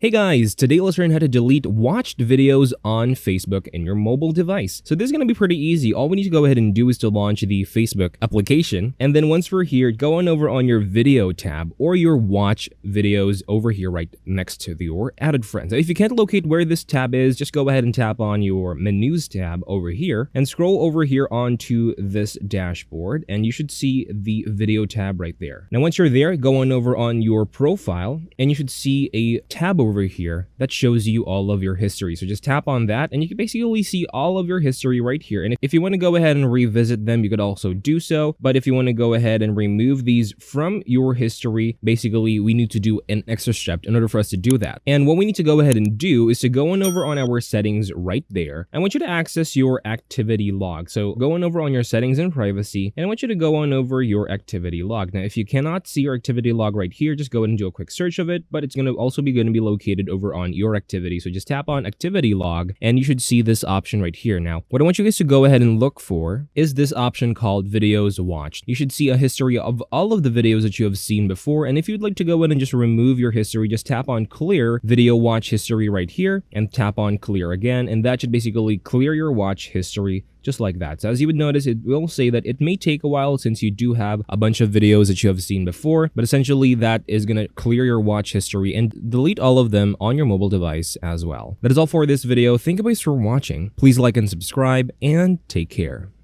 Hey guys, today let's learn how to delete watched videos on Facebook in your mobile device. So this is going to be pretty easy. All we need to go ahead and do is to launch the Facebook application. And then once we're here, go on over on your video tab or your watch videos over here right next to your added friends. Now, if you can't locate where this tab is, just go ahead and tap on your menus tab over here and scroll over here onto this dashboard and you should see the video tab right there. Now once you're there, go on over on your profile and you should see a tab over here that shows you all of your history. So just tap on that and you can basically see all of your history right here. And if you want to go ahead and revisit them, you could also do so. But if you want to go ahead and remove these from your history, basically we need to do an extra step in order for us to do that. And what we need to go ahead and do is to go on over on our settings right there. I want you to access your activity log. So go on over on your settings and privacy, and I want you to go on over your activity log. Now, if you cannot see your activity log right here, just go ahead and do a quick search of it, but it's going to also be located over on your activity. So just tap on activity log and you should see this option right here. Now, what I want you guys to go ahead and look for is this option called videos watched. You should see a history of all of the videos that you have seen before. And if you'd like to go ahead and just remove your history, just tap on clear video watch history right here and tap on clear again. And that should basically clear your watch history just like that. So as you would notice, it will say that it may take a while since you do have a bunch of videos that you have seen before, but essentially that is going to clear your watch history and delete all of them on your mobile device as well. That is all for this video. Thank you guys for watching. Please like and subscribe and take care.